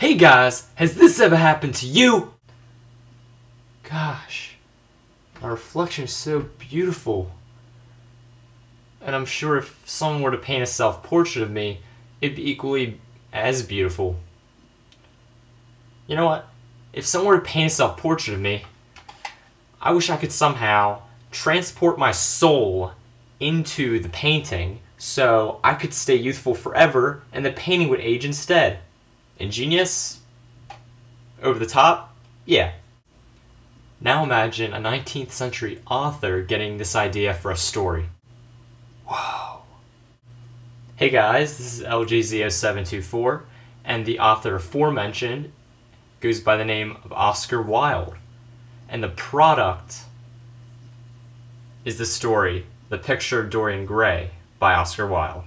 Hey guys, has this ever happened to you? Gosh, my reflection is so beautiful. And I'm sure if someone were to paint a self-portrait of me, it'd be equally as beautiful. You know what? If someone were to paint a self-portrait of me, I wish I could somehow transport my soul into the painting so I could stay youthful forever and the painting would age instead. Ingenious? Over the top? Yeah. Now imagine a 19th century author getting this idea for a story. Whoa. Hey guys, this is LJZO724, and the author aforementioned goes by the name of Oscar Wilde. And the product is the story, The Picture of Dorian Gray by Oscar Wilde.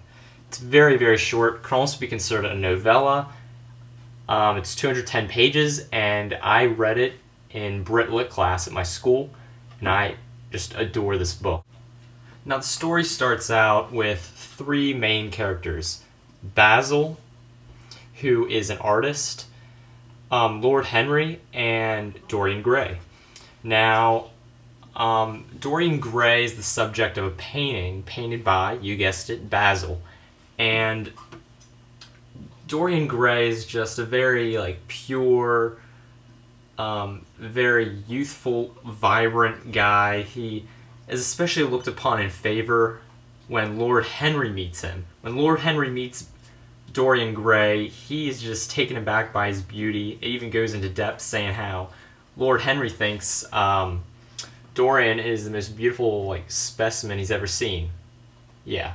It's very, very short, can also be considered a novella. It's 210 pages, and I read it in Brit Lit class at my school, and I just adore this book. Now the story starts out with three main characters. Basil, who is an artist, Lord Henry, and Dorian Gray. Now, Dorian Gray is the subject of a painting painted by, you guessed it, Basil. And Dorian Gray is just a very, pure, very youthful, vibrant guy. He is especially looked upon in favor when Lord Henry meets him. When Lord Henry meets Dorian Gray, he is just taken aback by his beauty. It even goes into depth saying how Lord Henry thinks Dorian is the most beautiful specimen he's ever seen. Yeah.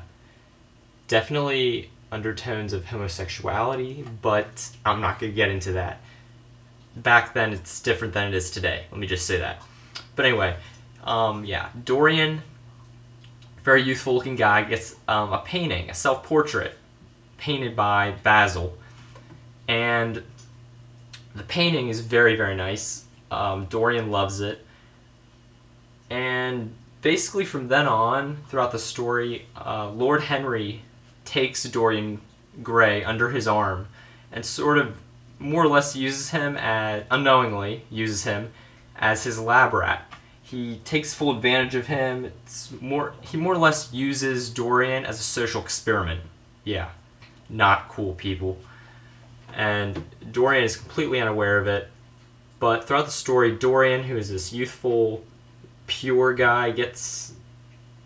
Definitely undertones of homosexuality, but I'm not going to get into that. Back then it's different than it is today. Let me just say that. But anyway, yeah, Dorian, very youthful looking guy, gets a painting, a self-portrait, painted by Basil. And the painting is very, very nice. Dorian loves it. And basically from then on, throughout the story, Lord Henry takes Dorian Gray under his arm and sort of more or less uses him as, unknowingly, uses him as his lab rat. He takes full advantage of him. He more or less uses Dorian as a social experiment. Yeah, not cool, people. And Dorian is completely unaware of it. But throughout the story, Dorian, who is this youthful, pure guy, gets,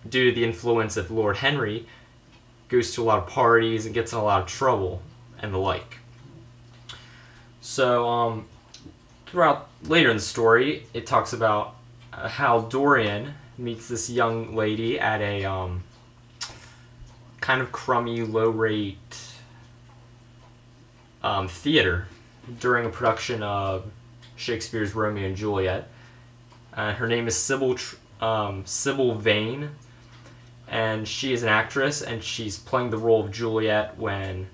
due to the influence of Lord Henry, goes to a lot of parties and gets in a lot of trouble and the like. So, throughout later in the story, it talks about how Dorian meets this young lady at a kind of crummy, low-rate theater during a production of Shakespeare's Romeo and Juliet. Her name is Sybil Vane, and she is an actress, and she's playing the role of Juliet when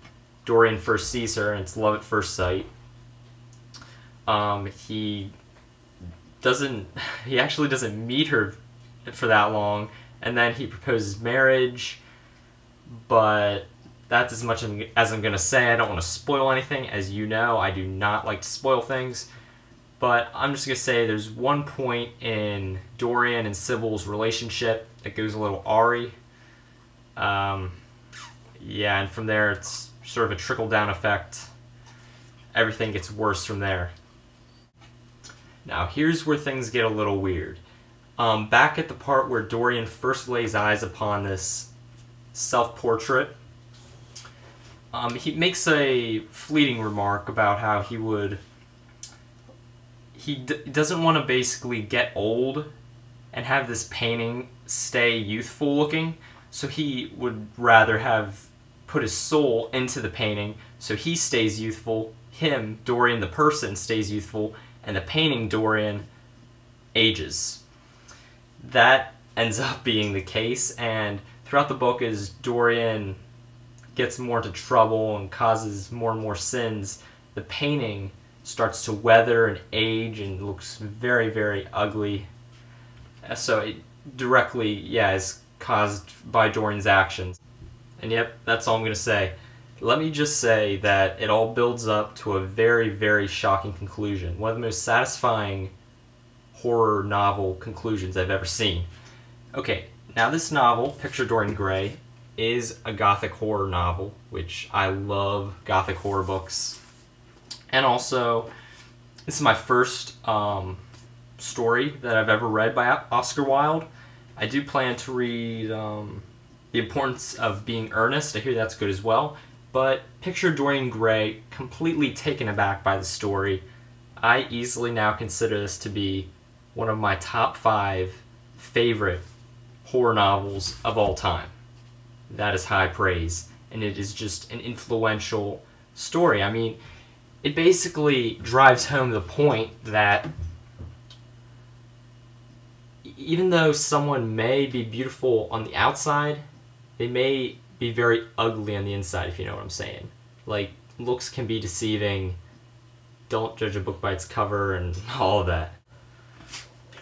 Dorian first sees her, and it's love at first sight. He actually doesn't meet her for that long, and then he proposes marriage, but that's as much as I'm going to say. I don't want to spoil anything. As you know, I do not like to spoil things, but I'm just going to say there's one point in Dorian and Sybil's relationship that goes a little awry. Yeah, and from there it's sort of a trickle-down effect. Everything gets worse from there. Now, here's where things get a little weird. Back at the part where Dorian first lays eyes upon this self-portrait, he makes a fleeting remark about how he doesn't want to basically get old and have this painting stay youthful looking, so he would rather have put his soul into the painting so he stays youthful, him, Dorian the person, stays youthful, and the painting, Dorian, ages. That ends up being the case, and throughout the book as Dorian gets more into trouble and causes more and more sins, the painting starts to weather and age and looks very, very ugly. So it directly, yeah, is caused by Dorian's actions. And yep, that's all I'm going to say. let me just say that it all builds up to a very, very shocking conclusion. One of the most satisfying horror novel conclusions I've ever seen. Okay, now this novel, Picture Dorian Gray, is a gothic horror novel, which I love gothic horror books. And also, this is my first story that I've ever read by Oscar Wilde. I do plan to read The Importance of Being Earnest. I hear that's good as well. But Picture Dorian Gray, completely taken aback by the story. I easily now consider this to be one of my top 5 favorite horror novels of all time. That is high praise, and it is just an influential story. I mean, it basically drives home the point that even though someone may be beautiful on the outside, they may be very ugly on the inside, if you know what I'm saying. Like, looks can be deceiving, don't judge a book by its cover, and all of that.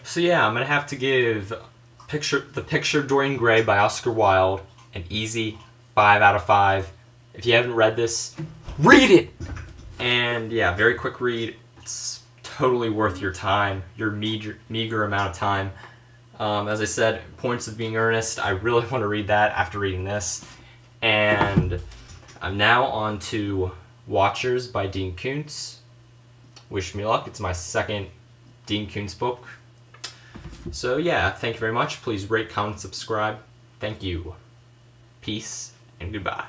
So yeah, I'm gonna have to give The Picture Dorian Gray by Oscar Wilde an easy 5 out of 5. If you haven't read this, read it! And yeah, very quick read. It's totally worth your time, your meager amount of time. As I said, Points of Being Earnest, I really want to read that after reading this. And I'm now on to Watchers by Dean Koontz. Wish me luck, it's my second Dean Koontz book. So yeah, thank you very much. Please rate, comment, subscribe. Thank you. Peace and goodbye.